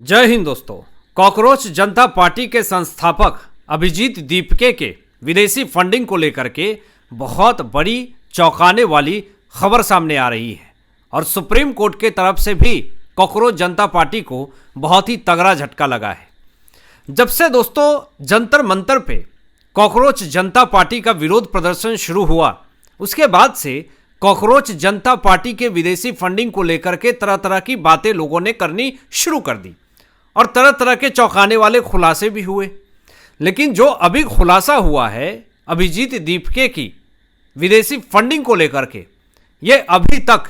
जय हिंद दोस्तों। कॉकरोच जनता पार्टी के संस्थापक अभिजीत दीपके के विदेशी फंडिंग को लेकर के बहुत बड़ी चौंकाने वाली खबर सामने आ रही है और सुप्रीम कोर्ट के तरफ से भी कॉकरोच जनता पार्टी को बहुत ही तगड़ा झटका लगा है। जब से दोस्तों जंतर मंतर पे कॉकरोच जनता पार्टी का विरोध प्रदर्शन शुरू हुआ, उसके बाद से कॉकरोच जनता पार्टी के विदेशी फंडिंग को लेकर के तरह तरह की बातें लोगों ने करनी शुरू कर दी और तरह तरह के चौंकाने वाले खुलासे भी हुए। लेकिन जो अभी खुलासा हुआ है अभिजीत दीपके की विदेशी फंडिंग को लेकर के, ये अभी तक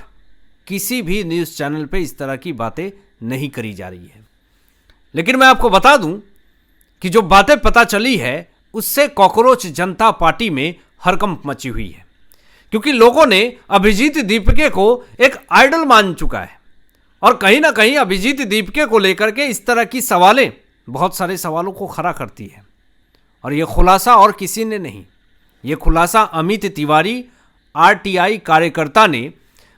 किसी भी न्यूज़ चैनल पे इस तरह की बातें नहीं करी जा रही है। लेकिन मैं आपको बता दूं कि जो बातें पता चली है उससे कॉकरोच जनता पार्टी में हड़कंप मची हुई है, क्योंकि लोगों ने अभिजीत दीपके को एक आइडल मान चुका है और कहीं ना कहीं अभिजीत दीपके को लेकर के इस तरह की सवालें बहुत सारे सवालों को खड़ा करती है। और ये खुलासा और किसी ने नहीं, ये खुलासा अमित तिवारी आरटीआई कार्यकर्ता ने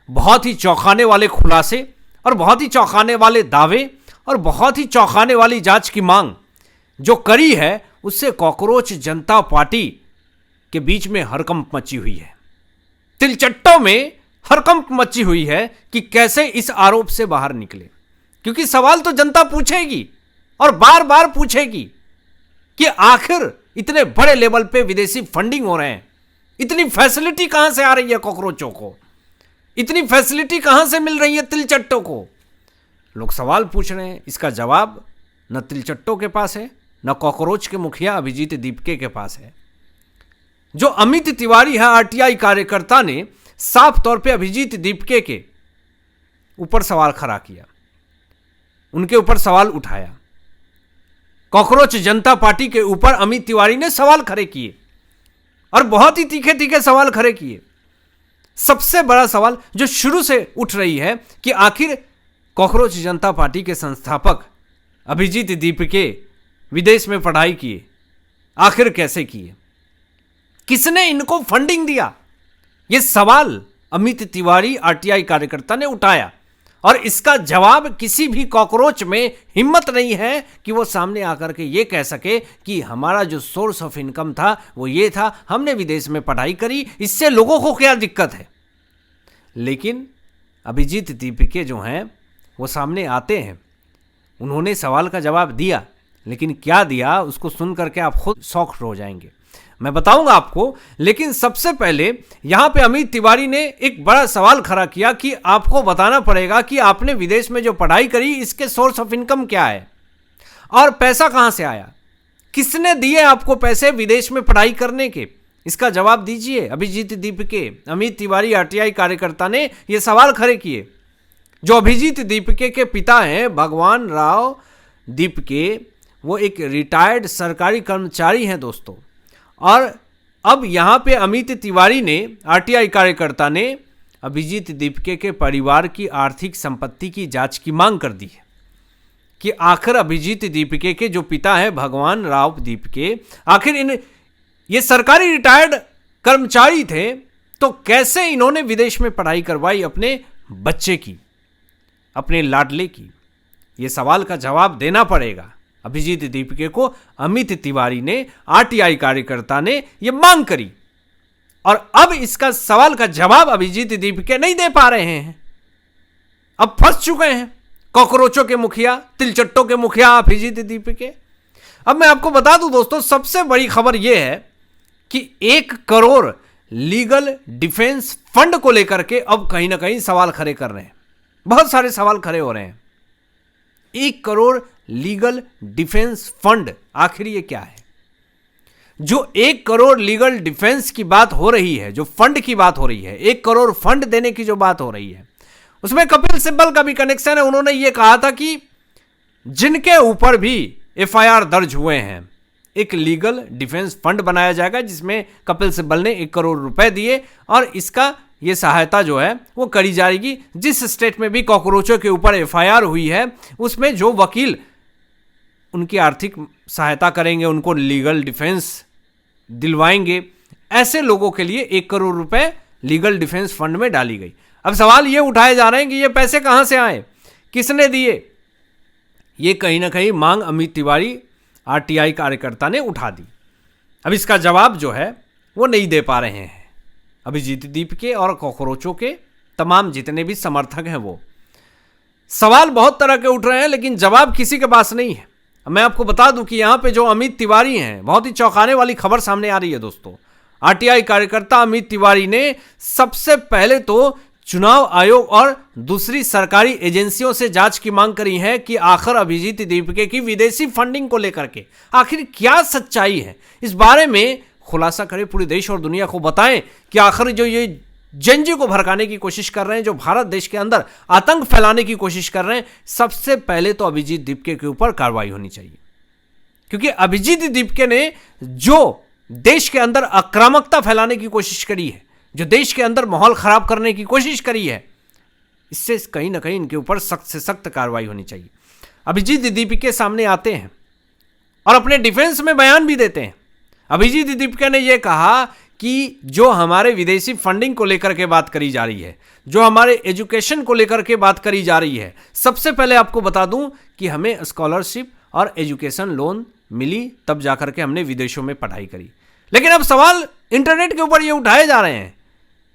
बहुत ही चौंकाने वाले खुलासे और बहुत ही चौंकाने वाले दावे और बहुत ही चौंकाने वाली जांच की मांग जो करी है, उससे कॉकरोच जनता पार्टी के बीच में हड़कंप मची हुई है। तिलचट्टों में हड़कंप मची हुई है कि कैसे इस आरोप से बाहर निकले, क्योंकि सवाल तो जनता पूछेगी और बार बार पूछेगी कि आखिर इतने बड़े लेवल पे विदेशी फंडिंग हो रहे हैं, इतनी फैसिलिटी कहां से आ रही है कॉकरोचों को, इतनी फैसिलिटी कहां से मिल रही है तिलचट्टों को। लोग सवाल पूछ रहे हैं, इसका जवाब न तिलचट्टों के पास है न कॉकरोच के मुखिया अभिजीत दीपके के पास है। जो अमित तिवारी है आरटीआई कार्यकर्ता ने साफ तौर पे अभिजीत दीपके के ऊपर सवाल खड़ा किया, उनके ऊपर सवाल उठाया। कॉकरोच जनता पार्टी के ऊपर अमित तिवारी ने सवाल खड़े किए और बहुत ही तीखे तीखे सवाल खड़े किए। सबसे बड़ा सवाल जो शुरू से उठ रही है कि आखिर कॉकरोच जनता पार्टी के संस्थापक अभिजीत दीपके विदेश में पढ़ाई किए, आखिर कैसे किए, किसने इनको फंडिंग दिया, ये सवाल अमित तिवारी आरटीआई कार्यकर्ता ने उठाया और इसका जवाब किसी भी कॉकरोच में हिम्मत नहीं है कि वो सामने आकर के ये कह सके कि हमारा जो सोर्स ऑफ इनकम था वो ये था, हमने विदेश में पढ़ाई करी, इससे लोगों को क्या दिक्कत है। लेकिन अभिजीत दीपके जो हैं वो सामने आते हैं, उन्होंने सवाल का जवाब दिया, लेकिन क्या दिया उसको सुन करके आप खुद शॉक हो जाएंगे, मैं बताऊंगा आपको। लेकिन सबसे पहले यहां पे अमित तिवारी ने एक बड़ा सवाल खड़ा किया कि आपको बताना पड़ेगा कि आपने विदेश में जो पढ़ाई करी इसके सोर्स ऑफ इनकम क्या है और पैसा कहां से आया, किसने दिए आपको पैसे विदेश में पढ़ाई करने के, इसका जवाब दीजिए। अभिजीत दीपके, अमित तिवारी आरटीआई कार्यकर्ता ने यह सवाल खड़े किए। जो अभिजीत दीपके के पिता हैं भगवान राव दीपके, वो एक रिटायर्ड सरकारी कर्मचारी हैं दोस्तों। और अब यहाँ पे अमित तिवारी ने, आरटीआई कार्यकर्ता ने अभिजीत दीपके के परिवार की आर्थिक संपत्ति की जांच की मांग कर दी है कि आखिर अभिजीत दीपके के जो पिता है भगवान राव दीपके, आखिर ये सरकारी रिटायर्ड कर्मचारी थे तो कैसे इन्होंने विदेश में पढ़ाई करवाई अपने बच्चे की, अपने लाडले की। ये सवाल का जवाब देना पड़ेगा अभिजीत दीपके को। अमित तिवारी ने, आरटीआई कार्यकर्ता ने यह मांग करी और अब इसका सवाल का जवाब अभिजीत दीपके नहीं दे पा रहे हैं। अब फंस चुके हैं कॉकरोचों के मुखिया, तिलचट्टों के मुखिया अभिजीत दीपके। अब मैं आपको बता दूं दोस्तों, सबसे बड़ी खबर यह है कि 1 करोड़ लीगल डिफेंस फंड को लेकर के अब कहीं ना कहीं सवाल खड़े कर रहे हैं, बहुत सारे सवाल खड़े हो रहे हैं। 1 करोड़ लीगल डिफेंस फंड, आखिर ये क्या है? जो 1 करोड़ लीगल डिफेंस की बात हो रही है, जो फंड की बात हो रही है, 1 करोड़ फंड देने की जो बात हो रही है, उसमें कपिल सिब्बल का भी कनेक्शन है। उन्होंने ये कहा था कि जिनके ऊपर भी एफआईआर दर्ज हुए हैं, एक लीगल डिफेंस फंड बनाया जाएगा जिसमें कपिल सिब्बल ने 1 करोड़ रुपए दिए और इसका ये सहायता जो है वो करी जाएगी। जिस स्टेट में भी कॉकरोचों के ऊपर एफआईआर हुई है उसमें जो वकील उनकी आर्थिक सहायता करेंगे, उनको लीगल डिफेंस दिलवाएंगे, ऐसे लोगों के लिए 1 करोड़ रुपए लीगल डिफेंस फंड में डाली गई। अब सवाल ये उठाए जा रहे हैं कि ये पैसे कहां से आए, किसने दिए, ये कहीं ना कहीं मांग अमित तिवारी आरटीआई कार्यकर्ता ने उठा दी। अब इसका जवाब जो है वो नहीं दे पा रहे हैं अभिजीत दीपके और कॉकरोचों के तमाम जितने भी समर्थक हैं। वो सवाल बहुत तरह के उठ रहे हैं लेकिन जवाब किसी के पास नहीं है। मैं आपको बता दूं कि यहाँ पे जो अमित तिवारी हैं, बहुत ही चौंकाने वाली खबर सामने आ रही है दोस्तों। आरटीआई कार्यकर्ता अमित तिवारी ने सबसे पहले तो चुनाव आयोग और दूसरी सरकारी एजेंसियों से जांच की मांग करी है कि आखिर अभिजीत दीपके की विदेशी फंडिंग को लेकर के आखिर क्या सच्चाई है, इस बारे में खुलासा करें, पूरे देश और दुनिया को बताएं कि आखिर जो ये जेनजी को भड़काने की कोशिश कर रहे हैं, जो भारत देश के अंदर आतंक फैलाने की कोशिश कर रहे हैं, सबसे पहले तो अभिजीत दीपके के ऊपर कार्रवाई होनी चाहिए। क्योंकि अभिजीत दीपके ने जो देश के अंदर आक्रामकता फैलाने की कोशिश करी है, जो देश के अंदर माहौल खराब करने की कोशिश करी है, इससे कहीं ना कहीं इनके ऊपर सख्त से सख्त कार्रवाई होनी चाहिए। अभिजीत दीपके सामने आते हैं और अपने डिफेंस में बयान भी देते हैं। अभिजीत दीपके ने यह कहा कि जो हमारे विदेशी फंडिंग को लेकर के बात करी जा रही है, जो हमारे एजुकेशन को लेकर के बात करी जा रही है, सबसे पहले आपको बता दूं कि हमें स्कॉलरशिप और एजुकेशन लोन मिली, तब जाकर के हमने विदेशों में पढ़ाई करी। लेकिन अब सवाल इंटरनेट के ऊपर ये उठाए जा रहे हैं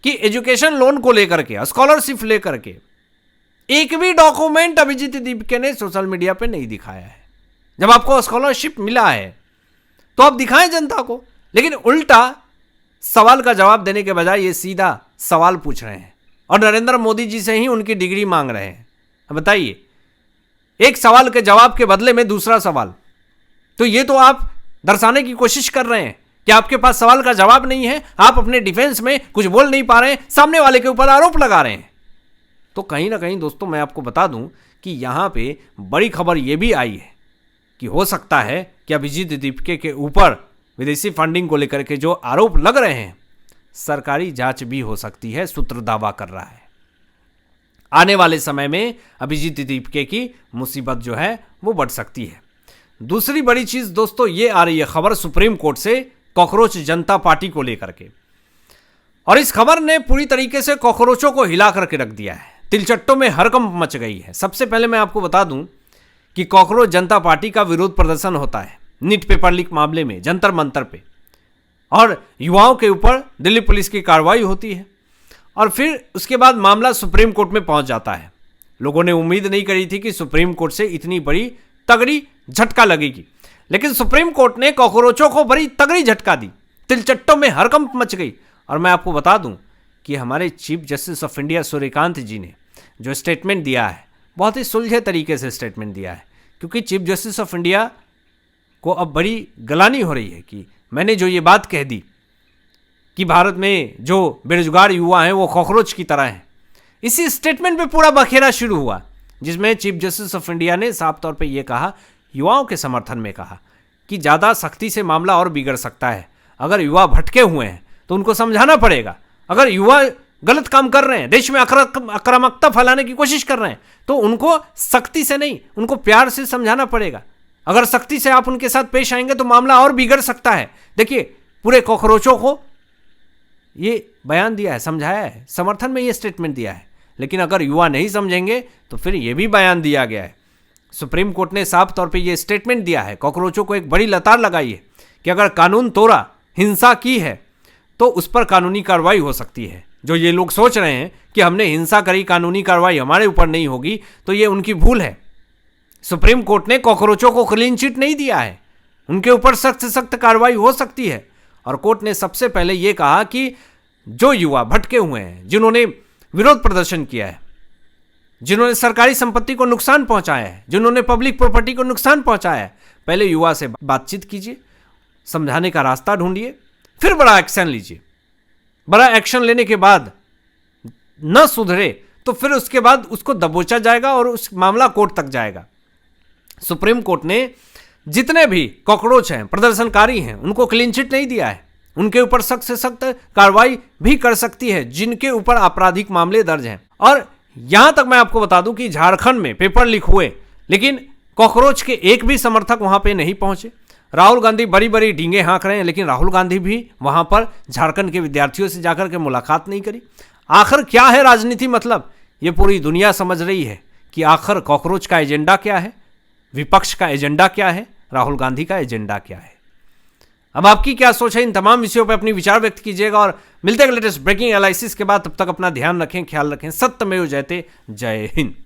कि एजुकेशन लोन को लेकर के, स्कॉलरशिप लेकर के एक भी डॉक्यूमेंट अभिजीत दीपके ने सोशल मीडिया पे नहीं दिखाया है। जब आपको स्कॉलरशिप मिला है तो आप दिखाएं जनता को, लेकिन उल्टा सवाल का जवाब देने के बजाय ये सीधा सवाल पूछ रहे हैं और नरेंद्र मोदी जी से ही उनकी डिग्री मांग रहे हैं। बताइए, एक सवाल के जवाब के बदले में दूसरा सवाल, तो ये तो आप दर्शाने की कोशिश कर रहे हैं कि आपके पास सवाल का जवाब नहीं है, आप अपने डिफेंस में कुछ बोल नहीं पा रहे हैं, सामने वाले के ऊपर आरोप लगा रहे हैं। तो कहीं ना कहीं दोस्तों मैं आपको बता दूं कि यहां पे बड़ी खबर यह भी आई है कि हो सकता है कि अभिजीत दीपके के ऊपर विदेशी फंडिंग को लेकर के जो आरोप लग रहे हैं, सरकारी जांच भी हो सकती है, सूत्र दावा कर रहा है। आने वाले समय में अभिजीत दीपके की मुसीबत जो है वो बढ़ सकती है। दूसरी बड़ी चीज दोस्तों ये आ रही है खबर सुप्रीम कोर्ट से कॉकरोच जनता पार्टी को लेकर के, और इस खबर ने पूरी तरीके से कॉकरोचों को हिला करके रख दिया है। तिलचट्टों में हड़कंप मच गई है। सबसे पहले मैं आपको बता दूं कि कॉकरोच जनता पार्टी का विरोध प्रदर्शन होता है नीट पेपर लीक मामले में जंतर मंतर पे, और युवाओं के ऊपर दिल्ली पुलिस की कार्रवाई होती है, और फिर उसके बाद मामला सुप्रीम कोर्ट में पहुंच जाता है। लोगों ने उम्मीद नहीं करी थी कि सुप्रीम कोर्ट से इतनी बड़ी तगड़ी झटका लगेगी, लेकिन सुप्रीम कोर्ट ने कॉकरोचों को बड़ी तगड़ी झटका दी, तिलचट्टों में हड़कंप मच गई। और मैं आपको बता दूं कि हमारे chief justice of India Suryakant ji ने जो स्टेटमेंट दिया है, बहुत ही सुलझे तरीके से स्टेटमेंट दिया है, क्योंकि चीफ जस्टिस ऑफ इंडिया को अब बड़ी गलानी हो रही है कि मैंने जो ये बात कह दी कि भारत में जो बेरोजगार युवा हैं वो कॉकरोच की तरह हैं, इसी स्टेटमेंट पे पूरा बखेरा शुरू हुआ, जिसमें चीफ जस्टिस ऑफ इंडिया ने साफ तौर पे ये कहा, युवाओं के समर्थन में कहा कि ज़्यादा सख्ती से मामला और बिगड़ सकता है। अगर युवा भटके हुए हैं तो उनको समझाना पड़ेगा। अगर युवा गलत काम कर रहे हैं, देश में आक्रामकता फैलाने की कोशिश कर रहे हैं, तो उनको सख्ती से नहीं, उनको प्यार से समझाना पड़ेगा। अगर सख्ती से आप उनके साथ पेश आएंगे तो मामला और बिगड़ सकता है। देखिए, पूरे कॉकरोचों को ये बयान दिया है, समझाया है, समर्थन में ये स्टेटमेंट दिया है, लेकिन अगर युवा नहीं समझेंगे तो फिर ये भी बयान दिया गया है। सुप्रीम कोर्ट ने साफ तौर पे ये स्टेटमेंट दिया है, कॉकरोचों को एक बड़ी लतार लगाई है कि अगर कानून तोड़ा, हिंसा की है, तो उस पर कानूनी कार्रवाई हो सकती है। जो ये लोग सोच रहे हैं कि हमने हिंसा करी, कानूनी कार्रवाई हमारे ऊपर नहीं होगी, तो ये उनकी भूल है। सुप्रीम कोर्ट ने कॉकरोचों को क्लीन चिट नहीं दिया है, उनके ऊपर सख्त से सख्त कार्रवाई हो सकती है। और कोर्ट ने सबसे पहले यह कहा कि जो युवा भटके हुए हैं, जिन्होंने विरोध प्रदर्शन किया है, जिन्होंने सरकारी संपत्ति को नुकसान पहुंचाया है, जिन्होंने पब्लिक प्रॉपर्टी को नुकसान पहुंचाया है, पहले युवा से बातचीत कीजिए, समझाने का रास्ता ढूंढिए, फिर बड़ा एक्शन लीजिए। बड़ा एक्शन लेने के बाद न सुधरे तो फिर उसके बाद उसको दबोचा जाएगा और उस मामला कोर्ट तक जाएगा। सुप्रीम कोर्ट ने जितने भी कॉकरोच हैं, प्रदर्शनकारी हैं, उनको क्लीन चिट नहीं दिया है। उनके ऊपर सख्त से सख्त कार्रवाई भी कर सकती है जिनके ऊपर आपराधिक मामले दर्ज हैं। और यहां तक मैं आपको बता दूं कि झारखंड में पेपर लीक हुए, लेकिन कॉकरोच के एक भी समर्थक वहां पे नहीं पहुंचे। राहुल गांधी बड़ी बड़ी डींगे हाँक रहे हैं, लेकिन राहुल गांधी भी वहां पर झारखंड के विद्यार्थियों से जाकर के मुलाकात नहीं करी। आखिर क्या है राजनीति? मतलब ये पूरी दुनिया समझ रही है कि आखिर कॉकरोच का एजेंडा क्या है। विपक्ष का एजेंडा क्या है, राहुल गांधी का एजेंडा क्या है। अब आपकी क्या सोच है, इन तमाम विषयों पर अपनी विचार व्यक्त कीजिएगा और मिलते हैं लेटेस्ट ब्रेकिंग एनालिसिस के बाद। तब तक अपना ध्यान रखें, ख्याल रखें। सत्यमेव जयते। जय हिंद।